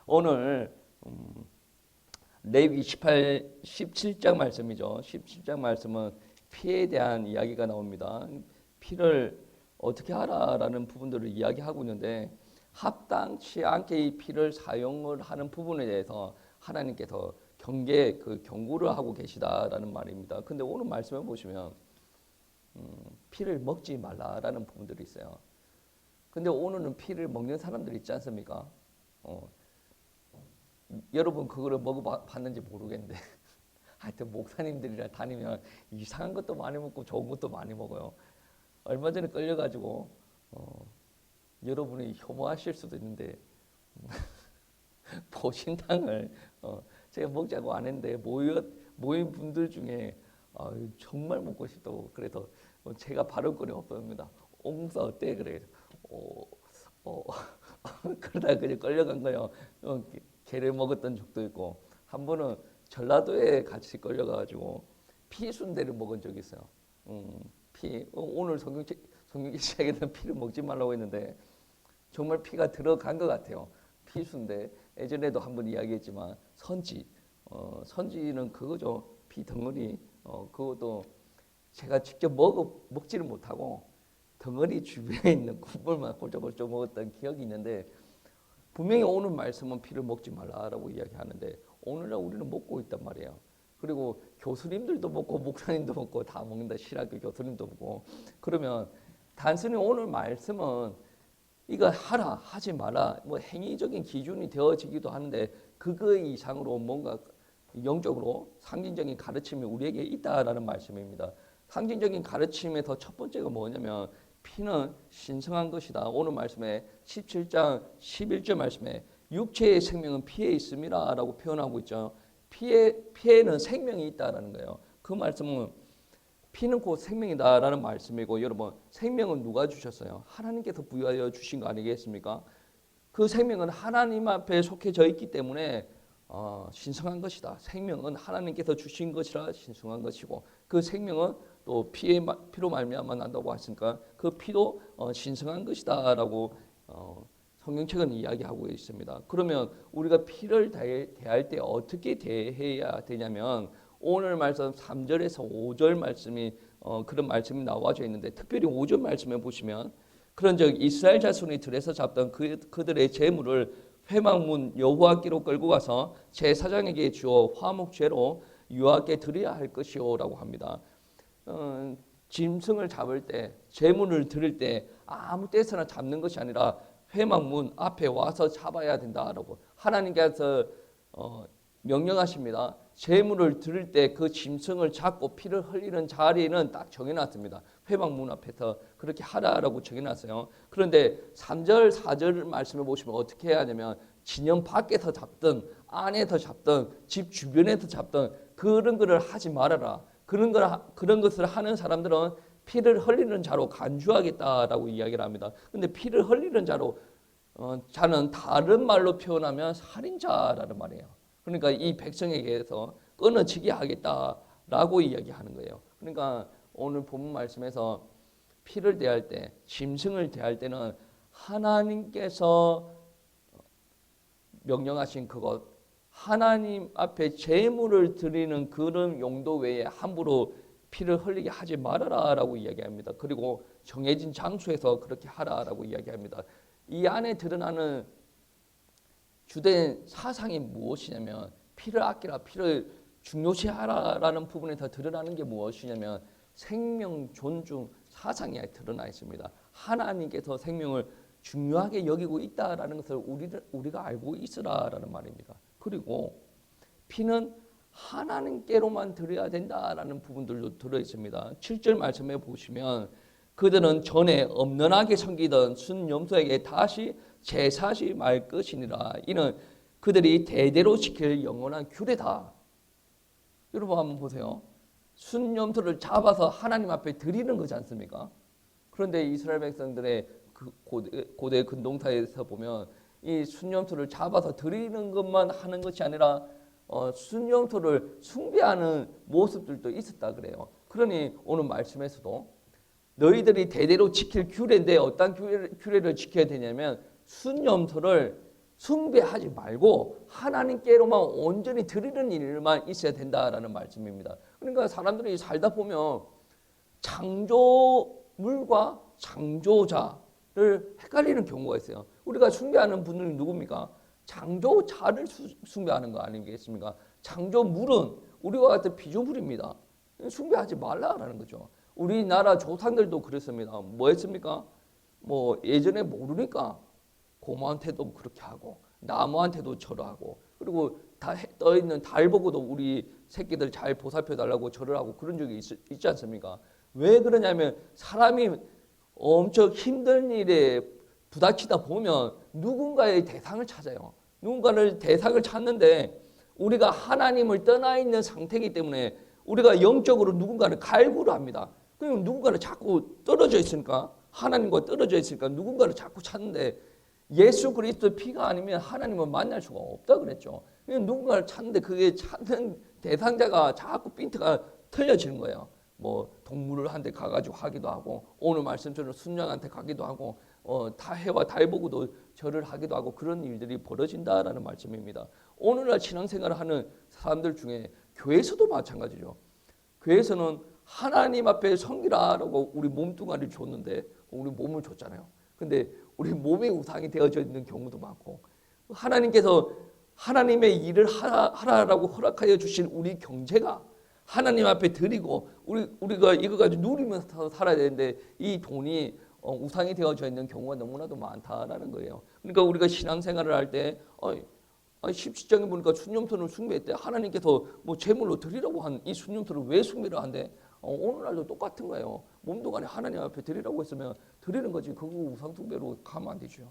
오늘 레위기 17장 말씀이죠. 17장 말씀은 피에 대한 이야기가 나옵니다. 피를 어떻게 하라라는 부분들을 이야기하고 있는데 합당치 않게 이 피를 사용을 하는 부분에 대해서 하나님께서 경고를 하고 계시다라는 말입니다. 근데 오늘 말씀을 보시면 피를 먹지 말라라는 부분들이 있어요. 근데 오늘은 피를 먹는 사람들이 있지 않습니까? 여러분 그거를 먹어봤는지 모르겠는데 하여튼 목사님들이랑 다니면 이상한 것도 많이 먹고 좋은 것도 많이 먹어요. 얼마 전에 끌려가지고 여러분이 혐오하실 수도 있는데 보신탕을 제가 먹자고 안 했는데 모인 분들 중에 정말 먹고 싶다고 그래서 제가 발언권이 없습니다. 옹사 어때? 그래. 그러다가 그냥 끌려간 거예요. 개를 먹었던 적도 있고 한 번은 전라도에 같이 끌려가가지고 피순대를 먹은 적이 있어요. 오늘 성경책 시작에는 피를 먹지 말라고 했는데 정말 피가 들어간 것 같아요. 피순대 예전에도 한번 이야기했지만 선지는 그거죠. 피 덩어리 그것도 제가 직접 먹지를 못하고 덩어리 주변에 있는 국물만 홀짝홀짝 먹었던 기억이 있는데 분명히 오늘 말씀은 피를 먹지 말라라고 이야기하는데 오늘날 우리는 먹고 있단 말이에요. 그리고 교수님들도 먹고 목사님도 먹고 다 먹는다. 신학교 교수님도 먹고 그러면 단순히 오늘 말씀은 이거 하라 하지 마라 뭐 행위적인 기준이 되어지기도 하는데 그거 이상으로 뭔가 영적으로 상징적인 가르침이 우리에게 있다라는 말씀입니다. 상징적인 가르침에서 첫 번째가 뭐냐면 피는 신성한 것이다. 오늘 말씀에 17장 11절 말씀에 육체의 생명은 피에 있음이라 라고 표현하고 있죠. 피에는 생명이 있다라는 거예요. 그 말씀은 피는 곧 생명이다라는 말씀이고 여러분 생명은 누가 주셨어요? 하나님께서 부여하여 주신 거 아니겠습니까? 그 생명은 하나님 앞에 속해져 있기 때문에 신성한 것이다. 생명은 하나님께서 주신 것이라 신성한 것이고 그 생명은 또 피로 말미암아 난다고 하시니까 그 피도 신성한 것이다라고 성경책은 이야기하고 있습니다. 그러면 우리가 피를 대할 때 어떻게 대해야 되냐면 오늘 말씀 3절에서 5절 말씀이 그런 말씀이 나와져 있는데 특별히 5절 말씀에 보시면 그런즉 이스라엘 자손이 들에서 잡던 그들의 재물을 회막문 여호와께로 끌고 가서 제사장에게 주어 화목제로 여호와께 드려야 할 것이오라고 합니다. 짐승을 잡을 때 재물을 드릴 때 아무 때서나 잡는 것이 아니라 회막문 앞에 와서 잡아야 된다라고 하나님께서 명령하십니다. 재물을 드릴 때 그 짐승을 잡고 피를 흘리는 자리는 딱 정해놨습니다. 회막문 앞에서 그렇게 하라라고 정해놨어요. 그런데 3절 4절 말씀을 보시면 어떻게 해야 하냐면 진영 밖에서 잡든 안에서 잡든 집 주변에서 잡든 그런 것을 하지 말아라. 그런 것을 하는 사람들은 피를 흘리는 자로 간주하겠다라고 이야기를 합니다. 근데 피를 흘리는 자는 다른 말로 표현하면 살인자라는 말이에요. 그러니까 이 백성에게서 끊어지게 하겠다라고 이야기하는 거예요. 그러니까 오늘 본문 말씀에서 피를 대할 때, 짐승을 대할 때는 하나님께서 명령하신 그것, 하나님 앞에 제물을 드리는 그런 용도 외에 함부로 피를 흘리게 하지 말아라라고 이야기합니다. 그리고 정해진 장소에서 그렇게 하라라고 이야기합니다. 이 안에 드러나는 주된 사상이 무엇이냐면 피를 아끼라, 피를 중요시하라라는 부분에서 드러나는 게 무엇이냐면 생명 존중 사상이 드러나 있습니다. 하나님께서 생명을 중요하게 여기고 있다라는 것을 우리가 알고 있으라라는 말입니다. 그리고 피는 하나님께로만 드려야 된다라는 부분들도 들어 있습니다. 7절 말씀에 보시면 그들은 전에 엄연하게 섬기던 순염소에게 다시 제사하지 말 것이니라. 이는 그들이 대대로 지킬 영원한 규례다. 여러분 한번 보세요. 순염소를 잡아서 하나님 앞에 드리는 거지 않습니까? 그런데 이스라엘 백성들의 그 고대 근동사에서 보면 이 순염소를 잡아서 드리는 것만 하는 것이 아니라 순염소를 숭배하는 모습들도 있었다 그래요. 그러니 오늘 말씀에서도 너희들이 대대로 지킬 규례인데 어떤 규례를 지켜야 되냐면 순염소를 숭배하지 말고 하나님께로만 온전히 드리는 일만 있어야 된다라는 말씀입니다. 그러니까 사람들이 살다 보면 창조물과 창조자를 헷갈리는 경우가 있어요. 우리가 숭배하는 분들이 누굽니까? 창조자를 숭배하는 거 아니겠습니까? 창조물은 우리와 같은 피조물입니다. 숭배하지 말라라는 거죠. 우리나라 조상들도 그랬습니다. 뭐 했습니까? 뭐 예전에 모르니까 고모한테도 그렇게 하고 나무한테도 절하고 그리고 다 떠 있는 달 보고도 우리 새끼들 잘 보살펴 달라고 절을 하고 그런 적이 있지 않습니까? 왜 그러냐면 사람이 엄청 힘든 일에 부닥치다 보면 누군가의 대상을 찾아요. 누군가를 대상을 찾는데 우리가 하나님을 떠나 있는 상태이기 때문에 우리가 영적으로 누군가를 갈구를 합니다. 그럼 누군가를 자꾸 떨어져 있으니까 하나님과 떨어져 있으니까 누군가를 자꾸 찾는데 예수 그리스도의 피가 아니면 하나님을 만날 수가 없다 그랬죠. 누군가를 찾는데 그게 찾는 대상자가 자꾸 핀트가 틀려지는 거예요. 뭐 동물을 한테 가가지고 하기도 하고 오늘 말씀처럼 순양한테 가기도 하고 해와 달 보고도 절을 하기도 하고 그런 일들이 벌어진다라는 말씀입니다. 오늘날 신앙생활을 하는 사람들 중에 교회에서도 마찬가지죠. 교회에서는 하나님 앞에 섬기라라고 우리 몸뚱아리를 줬는데 우리 몸을 줬잖아요. 근데 우리 몸의 우상이 되어져 있는 경우도 많고 하나님께서 하나님의 일을 하라라고 허락하여 주신 우리 경제가 하나님 앞에 드리고 우리가 이거 가지고 누리면서 살아야 되는데 이 돈이 우상이 되어져 있는 경우가 너무나도 많다라는 거예요. 그러니까 우리가 신앙생활을 할 때 17장에 보니까 순념토를 숭배했대. 하나님께서 뭐 제물로 드리라고 한 이 순념토를 왜 숭배를 한대? 오늘날도 똑같은 거예요. 몸도 간에 하나님 앞에 드리라고 했으면 드리는 거지. 그거 우상 숭배로 가면 안 되죠.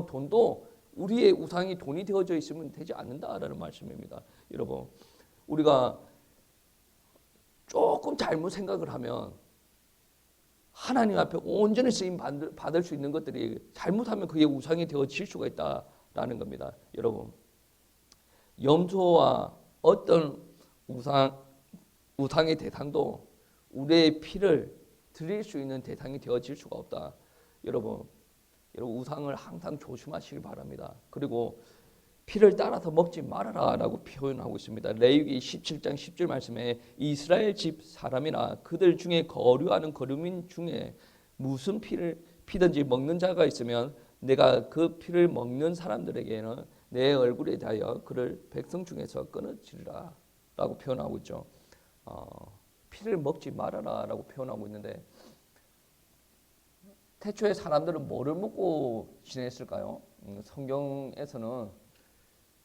돈도 우리의 우상이 돈이 되어져 있으면 되지 않는다라는 말씀입니다. 여러분, 우리가 조금 잘못 생각을 하면 하나님 앞에 온전히 쓰임 받을 수 있는 것들이 잘못하면 그게 우상이 되어질 수가 있다라는 겁니다. 여러분, 염소와 어떤 우상의 대상도 우리의 피를 드릴 수 있는 대상이 되어질 수가 없다. 여러분 우상을 항상 조심하시길 바랍니다. 그리고 피를 따라서 먹지 말아라라고 표현하고 있습니다. 레위기 17장 10절 말씀에 이스라엘 집 사람이나 그들 중에 거류하는 거류민 중에 무슨 피든지 먹는 자가 있으면 내가 그 피를 먹는 사람들에게는 내 얼굴에 대하여 그를 백성 중에서 끊어지리라 라고 표현하고 있죠. 피를 먹지 말아라 라고 표현하고 있는데 태초에 사람들은 뭐를 먹고 지냈을까요? 성경에서는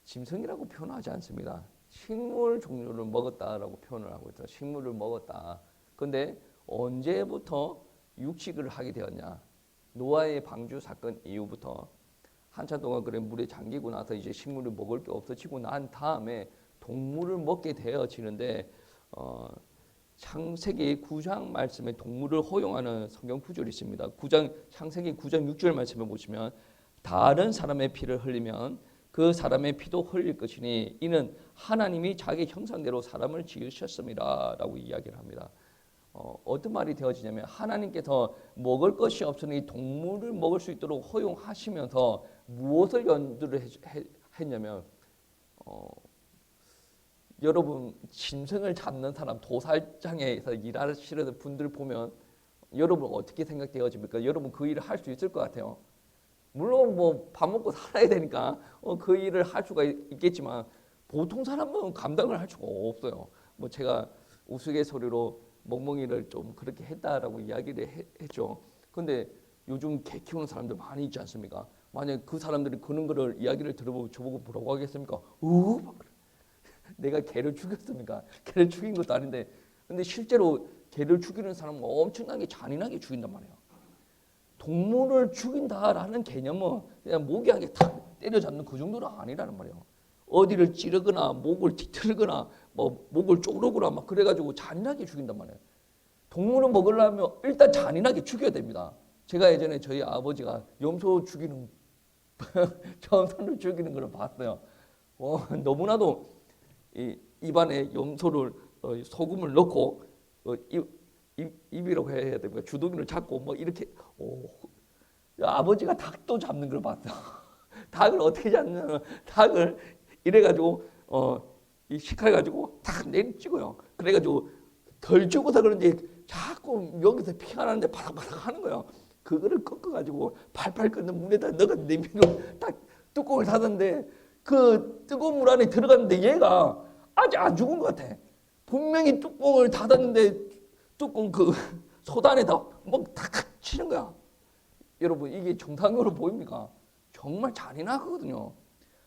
짐승이라고 표현하지 않습니다. 식물 종류를 먹었다라고 표현을 하고 있어요. 식물을 먹었다. 그런데 언제부터 육식을 하게 되었냐? 노아의 방주 사건 이후부터 한참 동안 그래 물에 잠기고 나서 이제 식물을 먹을 게 없어지고 난 다음에 동물을 먹게 되어지는데 창세기 9장 말씀에 동물을 허용하는 성경 구절이 있습니다. 창세기 9장 6절 말씀에 보시면 다른 사람의 피를 흘리면 그 사람의 피도 흘릴 것이니 이는 하나님이 자기 형상대로 사람을 지으셨습니다 라고 이야기를 합니다. 어떤 말이 되어지냐면 하나님께서 먹을 것이 없으니 동물을 먹을 수 있도록 허용하시면서 무엇을 연두를 했냐면 여러분 짐승을 잡는 사람 도살장에서 일하시는 분들 보면 여러분 어떻게 생각되어집니까? 여러분 그 일을 할 수 있을 것 같아요. 물론 뭐 밥 먹고 살아야 되니까 그 일을 할 수가 있겠지만 보통 사람은 감당을 할 수가 없어요. 뭐 제가 우스갯소리로 멍멍이를 좀 그렇게 했다라고 이야기를 했죠. 근데 요즘 개 키우는 사람들 많이 있지 않습니까? 만약 그 사람들이 그런 거를 이야기를 들어보고 저보고 뭐라고 하겠습니까? 내가 개를 죽였습니까? 개를 죽인 것도 아닌데 근데 실제로 개를 죽이는 사람은 엄청나게 잔인하게 죽인단 말이에요. 동물을 죽인다라는 개념은 그냥 모기하게 탁 때려잡는 그 정도는 아니라는 말이에요. 어디를 찌르거나 목을 뒤틀거나 뭐 목을 쪼르거나 막 그래가지고 잔인하게 죽인단 말이에요. 동물을 먹으려면 일단 잔인하게 죽여야 됩니다. 제가 예전에 저희 아버지가 염소를 죽이는 걸 봤어요. 너무나도 입안에 염소를 소금을 넣고 입이라고 해야 됩니까? 주둥이를 잡고 뭐 이렇게 아버지가 닭도 잡는 걸 봤어요. 닭을 어떻게 잡냐면 닭을 이래가지고 이 식칼 가지고 탁 내리 찍어요. 그래가지고 덜 죽어서 그런지 자꾸 여기서 피가 나는데 바락바락 하는 거예요. 그거를 꺾어가지고 팔팔 끓는 물에다 넣어서 내밀어 딱 뚜껑을 닫았는데 그 뜨거운 물 안에 들어갔는데 얘가 아직 안 죽은 것 같아. 분명히 뚜껑을 닫았는데 뚜껑 그 소단에다 탁 치는 거야. 여러분 이게 정상적으로 보입니까? 정말 잔인하거든요.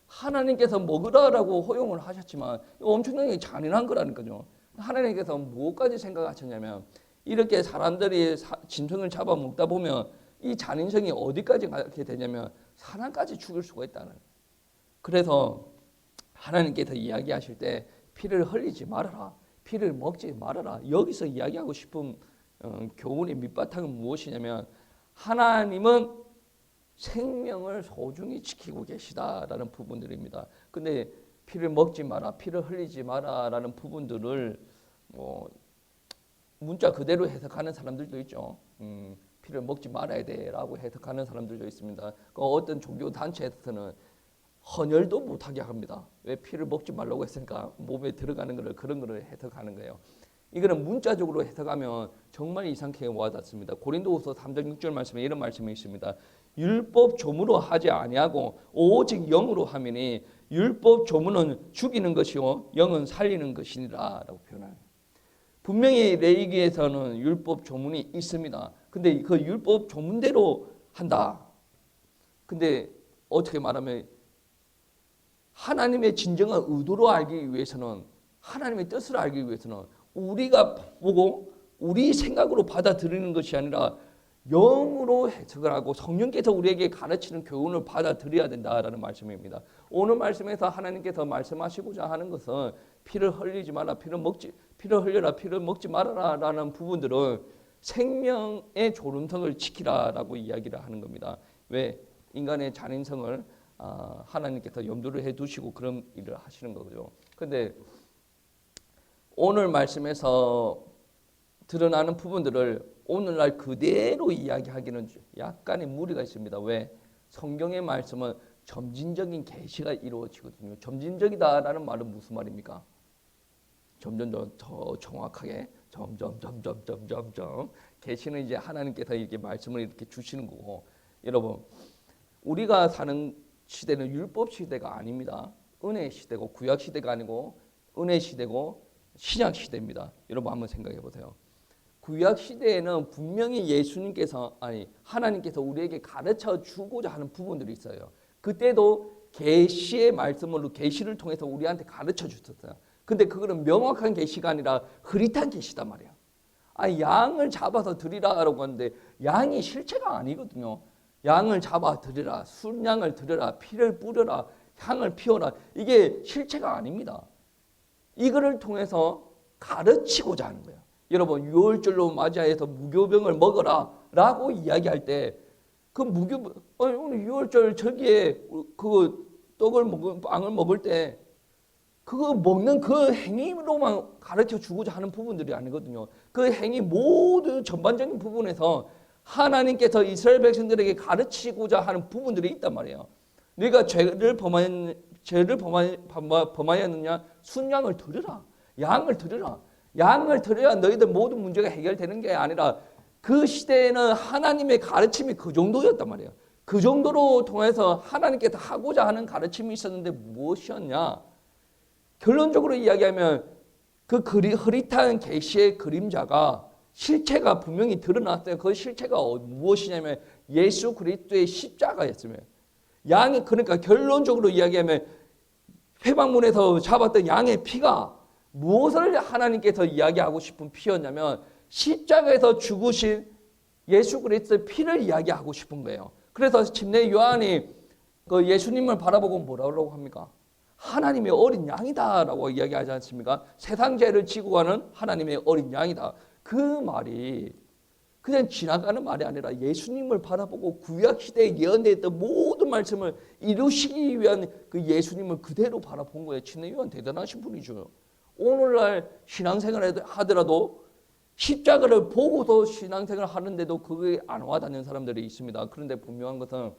하나님께서 먹으라라고 허용을 하셨지만 엄청나게 잔인한 거라니까요. 하나님께서 무엇까지 생각하셨냐면 이렇게 사람들이 짐승을 잡아먹다 보면 이 잔인성이 어디까지 가게 되냐면 사람까지 죽일 수가 있다는. 그래서 하나님께서 이야기하실 때 피를 흘리지 말아라, 피를 먹지 말아라. 여기서 이야기하고 싶은 교훈의 밑바탕은 무엇이냐면 하나님은 생명을 소중히 지키고 계시다라는 부분들입니다. 근데 피를 먹지 마라, 피를 흘리지 마라라는 부분들을 문자 그대로 해석하는 사람들도 있죠. 피를 먹지 말아야 돼라고 해석하는 사람들도 있습니다. 어떤 종교 단체에서는 헌혈도 못하게 합니다. 왜 피를 먹지 말라고 했으니까 몸에 들어가는 거를 그런 거를 해석하는 거예요. 이거는 문자적으로 해석하면 정말 이상하게 와닿습니다. 고린도후서 3장 6절 말씀에 이런 말씀이 있습니다. 율법 조문으로 하지 아니하고 오직 영으로 하미니 율법 조문은 죽이는 것이요 영은 살리는 것이니라라고 표현해요. 분명히 레위기에서는 율법 조문이 있습니다. 근데 그 율법 조문대로 한다. 근데 어떻게 말하면 하나님의 진정한 의도로 알기 위해서는 하나님의 뜻을 알기 위해서는 우리가 보고 우리 생각으로 받아들이는 것이 아니라 영으로 해석을 하고 성령께서 우리에게 가르치는 교훈을 받아들여야 된다라는 말씀입니다. 오늘 말씀에서 하나님께서 말씀하시고자 하는 것은 피를 흘리지 마라, 피를 흘려라, 피를 먹지 말아라라는 부분들은 생명의 존엄성을 지키라라고 이야기를 하는 겁니다. 왜? 인간의 잔인성을 하나님께서 염두를 해두시고 그런 일을 하시는 거죠. 그런데 오늘 말씀에서 드러나는 부분들을 오늘날 그대로 이야기하기는 약간의 무리가 있습니다. 왜? 성경의 말씀은 점진적인 계시가 이루어지거든요. 점진적이다라는 말은 무슨 말입니까? 점점 더 정확하게 점점 계시는 이제 하나님께서 이렇게 말씀을 이렇게 주시는 거고, 여러분 우리가 사는 시대는 율법 시대가 아닙니다. 은혜 시대고 구약 시대가 아니고 은혜 시대고 신약 시대입니다. 여러분 한번 생각해 보세요. 구약 시대에는 분명히 하나님께서 우리에게 가르쳐 주고자 하는 부분들이 있어요. 그때도 계시의 말씀으로 계시를 통해서 우리한테 가르쳐 주셨어요. 근데 그거는 명확한 계시가 아니라 흐릿한 계시단 말이에요. 양을 잡아서 드리라라고 하는데 양이 실체가 아니거든요. 양을 잡아 드리라, 순양을 드려라, 피를 뿌려라, 향을 피워라. 이게 실체가 아닙니다. 이거를 통해서 가르치고자 하는 거예요. 여러분 유월절로 맞이해서 무교병을 먹어라 라고 이야기할 때 그 오늘 유월절 절기에 그 빵을 먹을 때 그거 먹는 그 행위로만 가르쳐 주고자 하는 부분들이 아니거든요. 그 행위 모두 전반적인 부분에서 하나님께서 이스라엘 백성들에게 가르치고자 하는 부분들이 있단 말이에요. 네가 죄를 범하였느냐? 순양을 드려라. 양을 드려라. 양을 드려야 너희들 모든 문제가 해결되는 게 아니라 그 시대에는 하나님의 가르침이 그 정도였단 말이에요. 그 정도로 통해서 하나님께서 하고자 하는 가르침이 있었는데 무엇이었냐? 결론적으로 이야기하면 그 흐릿한 계시의 그림자가 실체가 분명히 드러났어요. 그 실체가 무엇이냐면 예수 그리스도의 십자가였으며 양이 그러니까 결론적으로 이야기하면 회방문에서 잡았던 양의 피가 무엇을 하나님께서 이야기하고 싶은 피였냐면 십자가에서 죽으신 예수 그리스도의 피를 이야기하고 싶은 거예요. 그래서 침례 요한이 그 예수님을 바라보고 뭐라고 합니까? 하나님의 어린 양이다라고 이야기하지 않습니까? 세상 죄를 지고 가는 하나님의 어린 양이다. 그 말이 그냥 지나가는 말이 아니라 예수님을 바라보고 구약 시대에 예언되었던 모든 말씀을 이루시기 위한 그 예수님을 그대로 바라본 거예요. 침례 요한 대단하신 분이죠. 오늘날 신앙생활을 하더라도 십자가를 보고도 신앙생활을 하는데도 그게 안 와닿는 사람들이 있습니다. 그런데 분명한 것은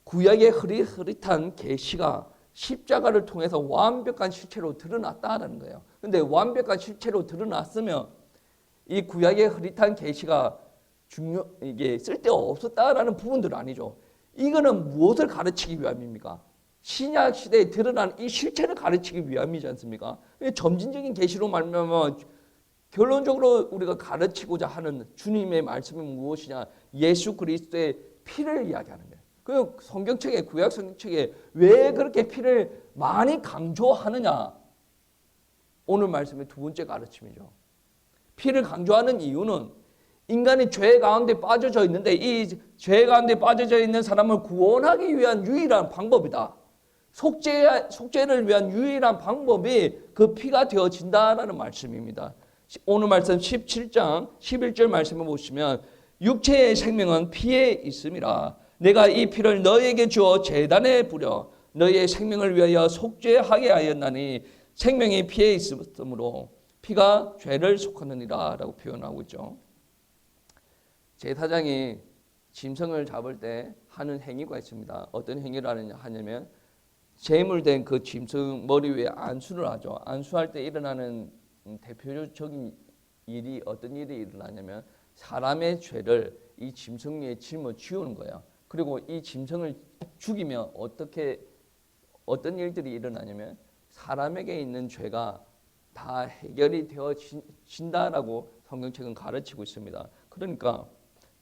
구약의 흐릿흐릿한 계시가 십자가를 통해서 완벽한 실체로 드러났다라는 거예요. 근데 완벽한 실체로 드러났으면 이 구약의 흐릿한 계시가 이게 쓸데없었다라는 부분들은 아니죠. 이거는 무엇을 가르치기 위함입니까? 신약 시대에 드러난 이 실체를 가르치기 위함이지 않습니까? 점진적인 계시로 말미암아 결론적으로 우리가 가르치고자 하는 주님의 말씀은 무엇이냐? 예수 그리스도의 피를 이야기하는 거예요. 그 성경책에, 구약 성경책에 왜 그렇게 피를 많이 강조하느냐? 오늘 말씀의 두 번째 가르침이죠. 피를 강조하는 이유는 인간이 죄 가운데 빠져져 있는데 이 죄 가운데 빠져져 있는 사람을 구원하기 위한 유일한 방법이다. 속죄를 위한 유일한 방법이 그 피가 되어진다라는 말씀입니다. 오늘 말씀 17장 11절 말씀을 보시면 육체의 생명은 피에 있음이라. 내가 이 피를 너에게 주어 제단에 부려 너의 생명을 위하여 속죄하게 하였나니 생명이 피에 있으므로 피가 죄를 속하느니라 라고 표현하고 있죠. 제사장이 짐승을 잡을 때 하는 행위가 있습니다. 어떤 행위를 하냐면 제물된 그 짐승 머리 위에 안수를 하죠. 안수할 때 일어나는 대표적인 일이 어떤 일이 일어나냐면 사람의 죄를 이 짐승 위에 짊어지우는 거예요. 그리고 이 짐승을 죽이면 어떤 일들이 일어나냐면 사람에게 있는 죄가 다 해결이 되어진다라고 성경책은 가르치고 있습니다. 그러니까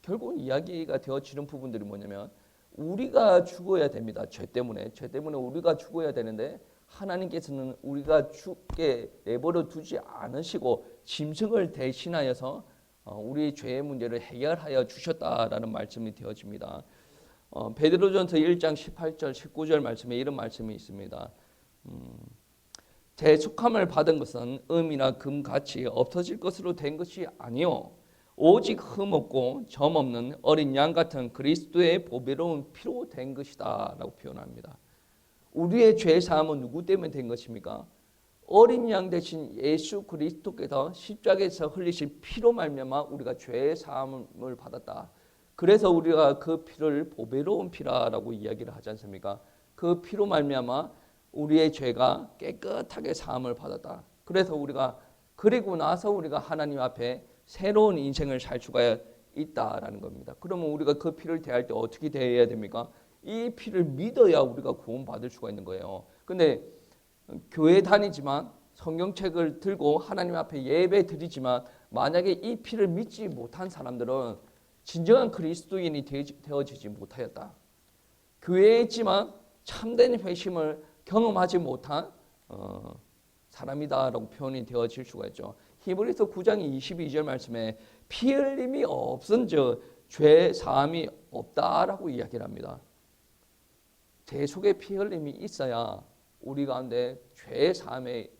결국 이야기가 되어지는 부분들이 뭐냐면 우리가 죽어야 됩니다. 죄 때문에 우리가 죽어야 되는데 하나님께서는 우리가 죽게 내버려 두지 않으시고 짐승을 대신하여서 우리 죄의 문제를 해결하여 주셨다라는 말씀이 되어집니다. 베드로전서 1장 18절 19절 말씀에 이런 말씀이 있습니다. 대속함을 받은 것은 음이나 금같이 없어질 것으로 된 것이 아니요 오직 흠없고 점없는 어린 양 같은 그리스도의 보배로운 피로 된 것이다 라고 표현합니다. 우리의 죄 사함은 누구 때문에 된 것입니까? 어린 양 대신 예수 그리스도께서 십자가에서 흘리신 피로 말미암아 우리가 죄 사함을 받았다. 그래서 우리가 그 피를 보배로운 피라라고 이야기를 하지 않습니까? 그 피로 말미암아 우리의 죄가 깨끗하게 사함을 받았다. 그래서 그리고 나서 우리가 하나님 앞에 새로운 인생을 살 수가 있다라는 겁니다. 그러면 우리가 그 피를 대할 때 어떻게 대해야 됩니까? 이 피를 믿어야 우리가 구원받을 수가 있는 거예요. 근데 교회 다니지만 성경책을 들고 하나님 앞에 예배 드리지만 만약에 이 피를 믿지 못한 사람들은 진정한 그리스도인이 되어지지 못하였다. 교회에 있지만 참된 회심을 경험하지 못한 사람이다라고 표현이 되어질 수가 있죠. 히브리서 9장 22절 말씀에 피 흘림이 없은즉 죄 사함이 없다라고 이야기를 합니다. 대속의 피 흘림이 있어야 우리 가운데 죄 사함의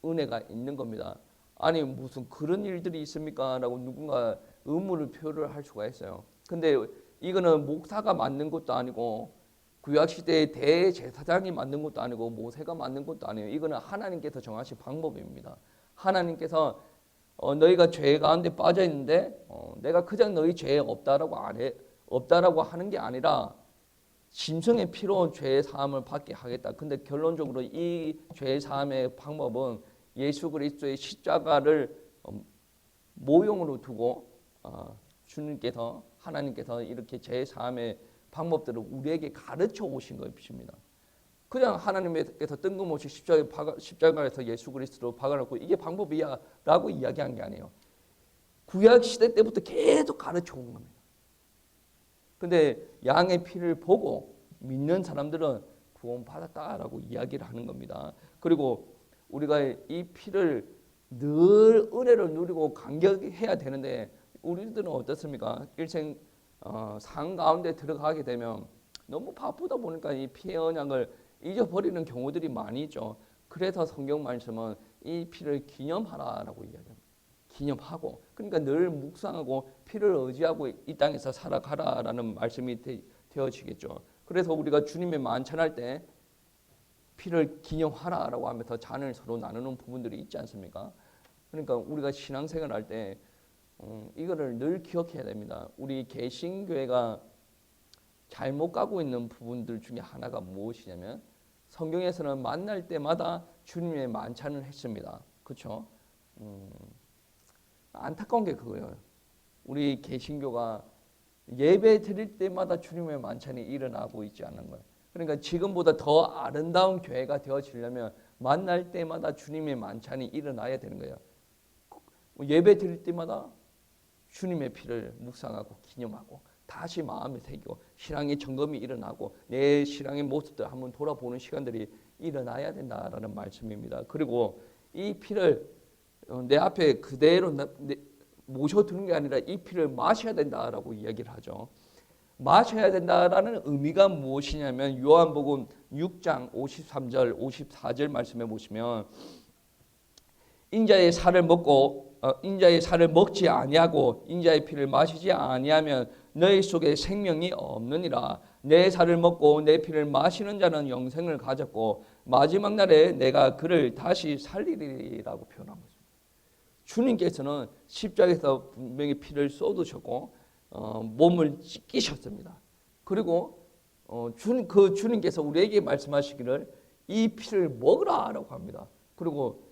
은혜가 있는 겁니다. 아니 무슨 그런 일들이 있습니까? 라고 누군가 의문을 표를 할 수가 있어요. 근데 이거는 목사가 만든 것도 아니고 구약시대의 대제사장이 만든 것도 아니고 모세가 만든 것도 아니에요. 이거는 하나님께서 정하신 방법입니다. 하나님께서 너희가 죄 가운데 빠져 있는데 내가 그냥 너희 죄에 없다라고 하는 게 아니라 짐승의 피로 죄 사함을 받게 하겠다. 근데 결론적으로 이 죄 사함의 방법은 예수 그리스도의 십자가를 모형으로 두고 하나님께서 이렇게 죄 사함의 방법들을 우리에게 가르쳐 오신 것입니다. 그냥 하나님께서 뜬금없이 십자가에서 예수 그리스도로 박아놓고 이게 방법이야 라고 이야기한 게 아니에요. 구약 시대 때부터 계속 가르쳐 온 겁니다. 근데 양의 피를 보고 믿는 사람들은 구원받았다라고 이야기를 하는 겁니다. 그리고 우리가 이 피를 늘 은혜를 누리고 감격해야 되는데 우리들은 어떻습니까? 일생 상 가운데 들어가게 되면 너무 바쁘다 보니까 이 피의 언약을 잊어버리는 경우들이 많이 있죠. 그래서 성경 말씀은 이 피를 기념하라라고 이야기합니다. 기념하고 그러니까 늘 묵상하고 피를 의지하고 이 땅에서 살아가라라는 말씀이 되어지겠죠. 그래서 우리가 주님의 만찬할 때 피를 기념하라라고 하면서 잔을 서로 나누는 부분들이 있지 않습니까? 그러니까 우리가 신앙생활 할 때 이거를 늘 기억해야 됩니다. 우리 개신교회가 잘못 가고 있는 부분들 중에 하나가 무엇이냐면 성경에서는 만날 때마다 주님의 만찬을 했습니다. 그렇죠? 안타까운 게 그거예요. 우리 개신교가 예배 드릴 때마다 주님의 만찬이 일어나고 있지 않는 거예요. 그러니까 지금보다 더 아름다운 교회가 되어지려면 만날 때마다 주님의 만찬이 일어나야 되는 거예요. 예배 드릴 때마다 주님의 피를 묵상하고 기념하고 다시 마음에 새기고 신앙의 점검이 일어나고 내 신앙의 모습들 한번 돌아보는 시간들이 일어나야 된다라는 말씀입니다. 그리고 이 피를 내 앞에 그대로 모셔두는 게 아니라 이 피를 마셔야 된다라고 이야기를 하죠. 마셔야 된다라는 의미가 무엇이냐면 요한복음 6장 53절 54절 말씀해 보시면 인자의 살을 먹지 아니하고 인자의 피를 마시지 아니하면 너희 속에 생명이 없느니라. 내 살을 먹고 내 피를 마시는 자는 영생을 가졌고 마지막 날에 내가 그를 다시 살리리라고 표현한 거죠. 주님께서는 십자가에서 분명히 피를 쏟으셨고 몸을 찢기셨습니다. 그리고 주님께서 우리에게 말씀하시기를 이 피를 먹으라라고 합니다. 그리고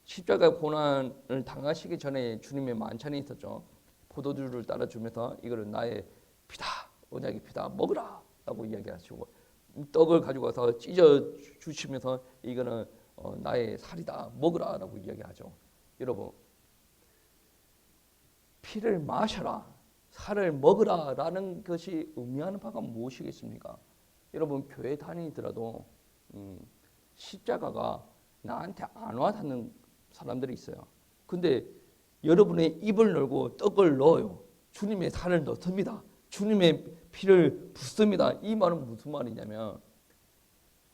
십자가 고난을 당하시기 전에 주님의 만찬이 있었죠. 포도주를 따라주면서 이거는 나의 피다, 언약의 피다, 먹으라라고 이야기하시고 떡을 가지고 와서 찢어 주시면서 이거는 나의 살이다, 먹으라라고 이야기하죠. 여러분, 피를 마셔라, 살을 먹으라라는 것이 의미하는 바가 무엇이겠습니까? 여러분, 교회 다니더라도 십자가가 나한테 안 와닿는 사람들이 있어요. 근데 여러분의 입을 열고 떡을 넣어요. 주님의 살을 넣습니다. 주님의 피를 붓습니다. 이 말은 무슨 말이냐면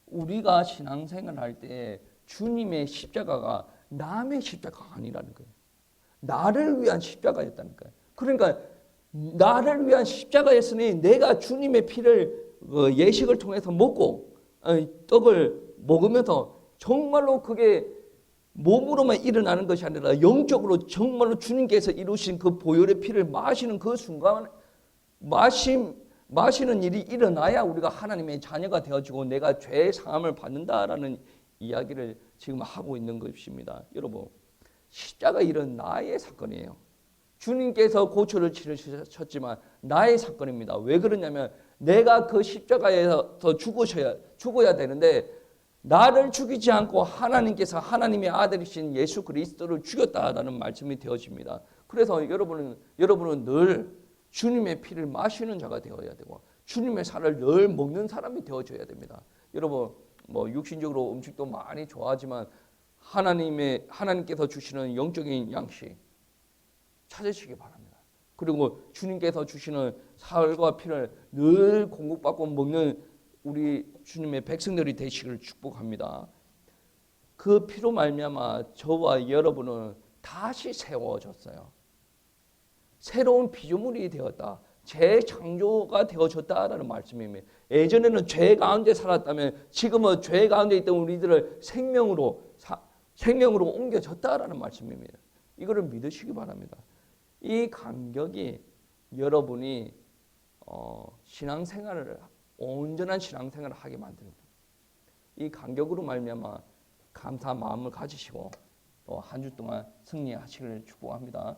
우리가 신앙생활을 할 때 주님의 십자가가 남의 십자가가 아니라는 거예요. 나를 위한 십자가였다는 거예요. 그러니까 나를 위한 십자가였으니 내가 주님의 피를 예식을 통해서 먹고 떡을 먹으면서 정말로 그게 몸으로만 일어나는 것이 아니라 영적으로 정말로 주님께서 이루신 그 보혈의 피를 마시는 그 순간 마시는 일이 일어나야 우리가 하나님의 자녀가 되어지고 내가 죄의 사함을 받는다라는 이야기를 지금 하고 있는 것입니다. 여러분, 십자가 일은 나의 사건이에요. 주님께서 고초를 치르셨지만 나의 사건입니다. 왜 그러냐면 내가 그 십자가에서 죽어야 되는데 나를 죽이지 않고 하나님께서 하나님의 아들이신 예수 그리스도를 죽였다라는 말씀이 되어집니다. 그래서 여러분은 늘 주님의 피를 마시는 자가 되어야 되고 주님의 살을 늘 먹는 사람이 되어줘야 됩니다. 여러분, 육신적으로 음식도 많이 좋아하지만 하나님께서 주시는 영적인 양식 찾으시기 바랍니다. 그리고 주님께서 주시는 살과 피를 늘 공급받고 먹는 우리 주님의 백성들이 되시기를 축복합니다. 그 피로 말미암아 저와 여러분은 다시 세워졌어요. 새로운 피조물이 되었다. 재창조가 되어졌다라는 말씀입니다. 예전에는 죄 가운데 살았다면 지금은 죄 가운데 있던 우리들을 생명으로 옮겨졌다라는 말씀입니다. 이거를 믿으시기 바랍니다. 이 감격이 여러분이 온전한 신앙생활을 하게 만듭니다. 이 감격으로 말미암아 감사한 마음을 가지시고 또 한 주 동안 승리하시기를 축복합니다.